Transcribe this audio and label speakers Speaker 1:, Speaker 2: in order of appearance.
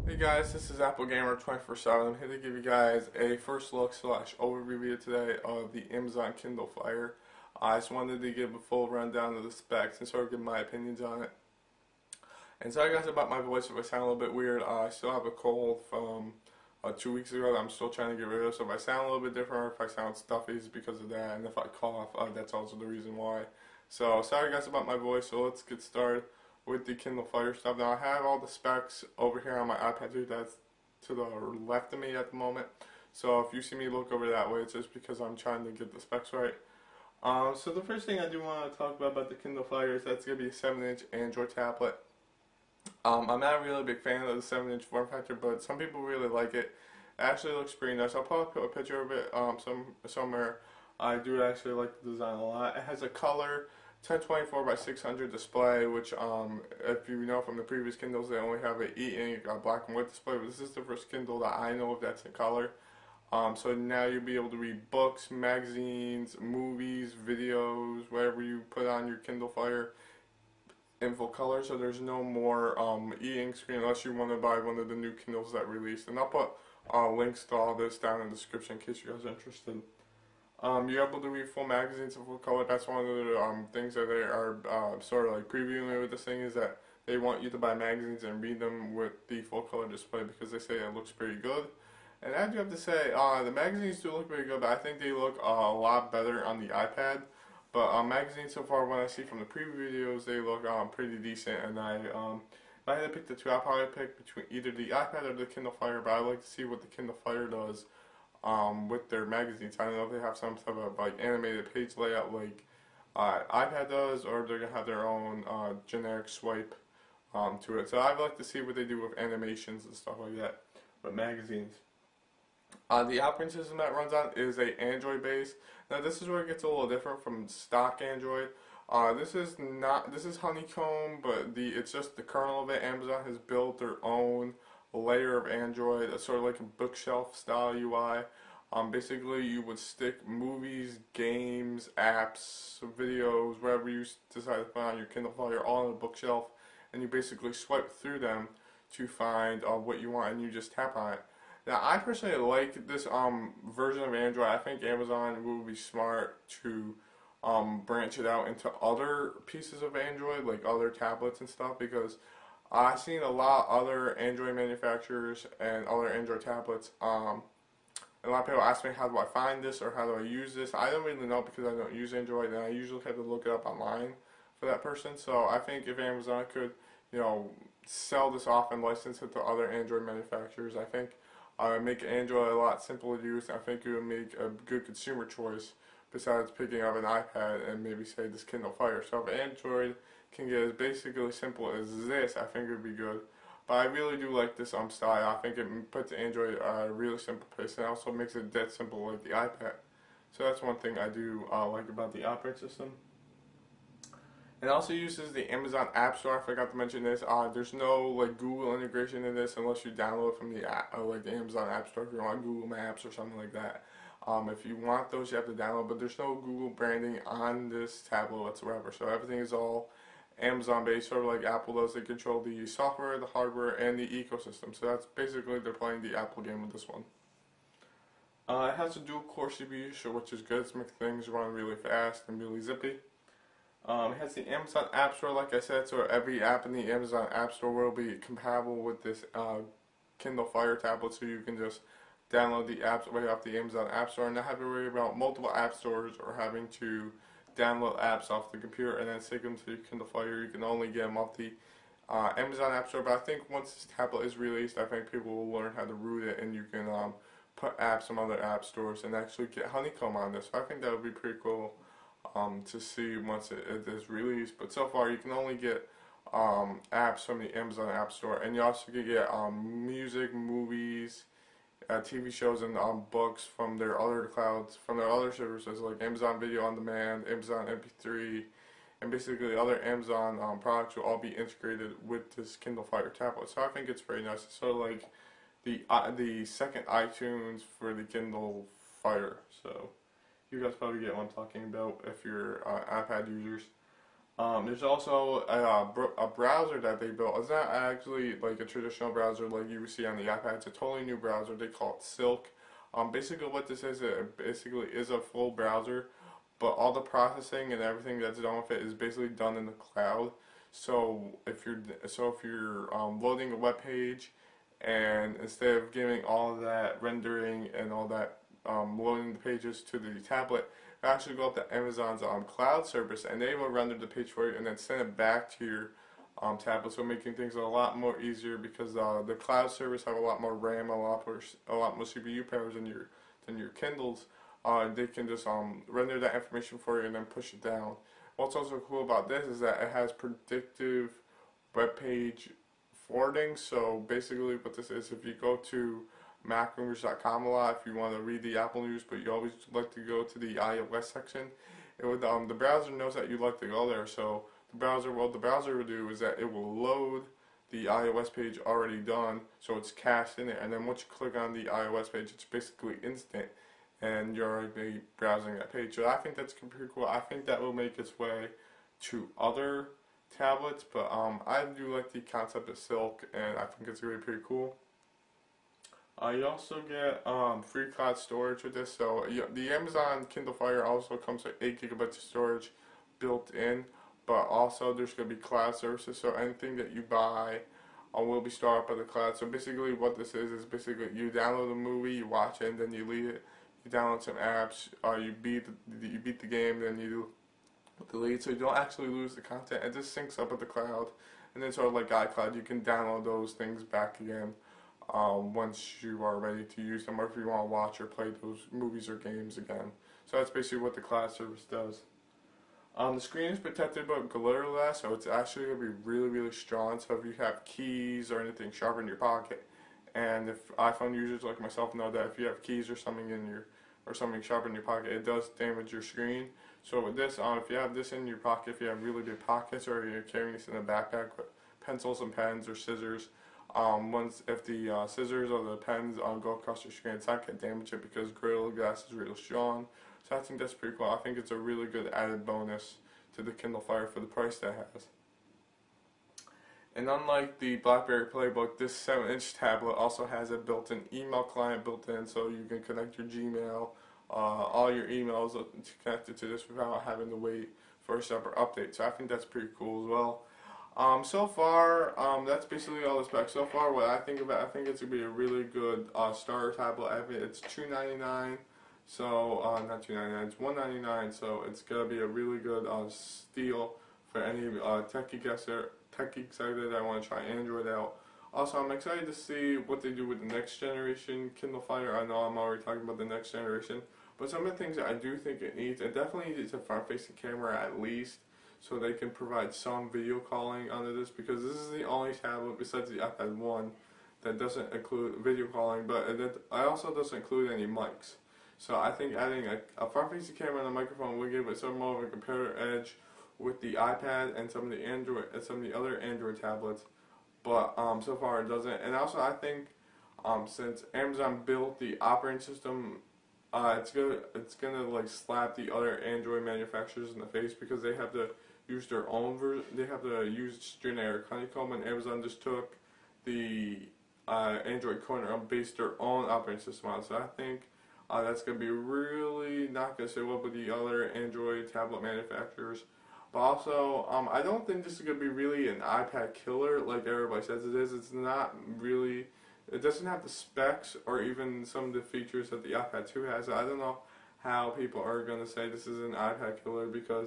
Speaker 1: Hey guys, this is Apple Gamer 24/7. I'm here to give you guys a first look slash overview video today of the Amazon Kindle Fire. I just wanted to give a full rundown of the specs and sort of give my opinions on it. And sorry guys about my voice if I sound a little bit weird. I still have a cold from 2 weeks ago that I'm still trying to get rid of. So if I sound a little bit different or if I sound stuffy, it's because of that. And if I cough, that's also the reason why. So sorry guys about my voice. So let's get started with the Kindle Fire stuff. Now I have all the specs over here on my iPad too. That's to the left of me at the moment. So if you see me look over that way, it's just because I'm trying to get the specs right. So the first thing I do want to talk about the Kindle Fire is that's going to be a 7-inch Android tablet. I'm not really a big fan of the 7-inch form factor, but some people really like it. It actually looks pretty nice. I'll probably put a picture of it somewhere. I do actually like the design a lot. It has a color 1024 by 600 display, which if you know from the previous Kindles, they only have an e-ink black and white display, but this is the first Kindle that I know of that's in color. So now you'll be able to read books, magazines, movies, videos, whatever you put on your Kindle Fire in full color. So there's no more e-ink screen unless you want to buy one of the new Kindles that released. And I'll put links to all this down in the description in case you guys are interested. You're able to read full magazines in full color. That's one of the things that they are sort of like previewing with this thing, is that they want you to buy magazines and read them with the full color display because they say it looks pretty good. And I do have to say, the magazines do look pretty good, but I think they look a lot better on the iPad. But magazines so far, when I see from the preview videos, they look pretty decent. And if I had to pick the two, I'd probably pick between either the iPad or the Kindle Fire. But I'd like to see what the Kindle Fire does with their magazines. I don't know if they have some type of like animated page layout like iPad does, or they're gonna have their own generic swipe to it. So I'd like to see what they do with animations and stuff like that with magazines. The operating system that runs on is a Android base. Now this is where it gets a little different from stock Android. This is Honeycomb, but it's just the kernel of it. Amazon has built their own layer of Android, a sort of like a bookshelf style UI. Basically, you would stick movies, games, apps, videos, whatever you decide to put on your Kindle Fire, all on a bookshelf, and you basically swipe through them to find what you want, and you just tap on it. Now, I personally like this version of Android. I think Amazon would be smart to branch it out into other pieces of Android, like other tablets and stuff, because I've seen a lot of other Android manufacturers and other Android tablets. A lot of people ask me, how do I find this or how do I use this? I don't really know because I don't use Android, and I usually have to look it up online for that person. So I think if Amazon could, sell this off and license it to other Android manufacturers, I think make Android a lot simpler to use. I think it would make a good consumer choice besides picking up an iPad and maybe say this Kindle Fire. So if Android can get as basically simple as this, I think it would be good. But I really do like this style. I think it puts Android a really simple place, and also makes it dead simple like the iPad. So that's one thing I do like about the operating system. It also uses the Amazon App Store. I forgot to mention this. There's no like Google integration in this unless you download it from the like the Amazon App Store if you want Google Maps or something like that. If you want those, you have to download, but there's no Google branding on this tablet whatsoever. So everything is all Amazon based, sort of like Apple does. They control the software, the hardware, and the ecosystem. So that's basically, they're playing the Apple game with this one. It has a dual core CPU, which is good. It's making things run really fast and really zippy. It has the Amazon App Store, like I said, so every app in the Amazon App Store will be compatible with this Kindle Fire tablet, so you can just download the apps right off the Amazon App Store and not have to worry about multiple app stores or having to download apps off the computer and then stick them to your Kindle Fire. You can only get them off the Amazon App Store, but I think once this tablet is released, I think people will learn how to root it, and you can put apps from other app stores and actually get Honeycomb on this. So I think that would be pretty cool to see once it is released. But so far, you can only get apps from the Amazon App Store, and you also can get music, movies, TV shows, and books from their other clouds, from their other services like Amazon Video on Demand, Amazon MP3, and basically other Amazon products will all be integrated with this Kindle Fire tablet. So I think it's very nice. It's sort of like the second iTunes for the Kindle Fire. So you guys probably get what I'm talking about if you're iPad users. There's also a browser that they built. It's not actually like a traditional browser like you would see on the iPad. It's a totally new browser. They call it Silk. Basically, what this is, it basically is a full browser, but all the processing and everything that's done with it is basically done in the cloud. So if you're loading a web page, and instead of giving all of that rendering and all that loading the pages to the tablet, actually go up to Amazon's cloud service, and they will render the page for you and then send it back to your tablet. So making things a lot more easier because the cloud service have a lot more RAM, a lot more CPU powers than your Kindles. They can just render that information for you and then push it down. What's also cool about this is that it has predictive web page forwarding. So basically, what this is, if you go to macrumors.com a lot, if you want to read the Apple news, but you always like to go to the iOS section, it would the browser knows that you like to go there. So what the browser will do is that it will load the iOS page already done, so it's cached in there. And then once you click on the iOS page, it's basically instant, and you're already browsing that page. So I think that's pretty cool. I think that will make its way to other tablets, but I do like the concept of Silk, and I think it's really pretty cool. You also get free cloud storage with this. So the Amazon Kindle Fire also comes with 8 gigabytes of storage built in, but also there's going to be cloud services. So anything that you buy will be stored up by the cloud. So basically, what this is basically you download a movie, you watch it, and then you delete it. You download some apps, you beat the game, then you delete, so you don't actually lose the content. It just syncs up with the cloud, and then sort of like iCloud, you can download those things back again once you are ready to use them, or if you want to watch or play those movies or games again. So that's basically what the cloud service does. The screen is protected by Gorilla Glass, so it's actually going to be really, really strong. So if you have keys or anything sharp in your pocket, and if iPhone users like myself know that if you have keys or something sharp in your pocket, it does damage your screen. So with this, if you have this in your pocket, if you have really big pockets, or you're carrying this in a backpack with pencils and pens or scissors, if the scissors or the pens go across your screen, it's not going to damage it because Gorilla Glass is really strong. So I think that's pretty cool. I think it's a really good added bonus to the Kindle Fire for the price that it has. And unlike the BlackBerry Playbook, this 7-inch tablet also has a built-in email client built in, so you can connect your Gmail, all your emails connected to this without having to wait for a separate update. So I think that's pretty cool as well. So far, that's basically all the specs. So far, what I think about, I think it's going to be a really good starter tablet. I think it's $299, so not $299, it's $199. So it's going to be a really good steal for any tech excited that want to try Android out. Also, I'm excited to see what they do with the next generation Kindle Fire. I know I'm already talking about the next generation, but some of the things that I do think it definitely needs a front-facing camera at least, so they can provide some video calling onto this, because this is the only tablet besides the iPad 1 that doesn't include video calling, but it also doesn't include any mics. So I think adding a front-facing camera and a microphone will give it some more of a competitive edge with the iPad and some of the other Android tablets, but so far it doesn't. And also, I think since Amazon built the operating system, it's gonna like slap the other Android manufacturers in the face, because they have to use their own they have to use generic Honeycomb, and Amazon just took the Android corner and based their own operating system on. So I think that's gonna be really not gonna sit well with the other Android tablet manufacturers. But also, I don't think this is going to be really an iPad killer like everybody says it is. It's not really, it doesn't have the specs or even some of the features that the iPad 2 has. I don't know how people are going to say this is an iPad killer, because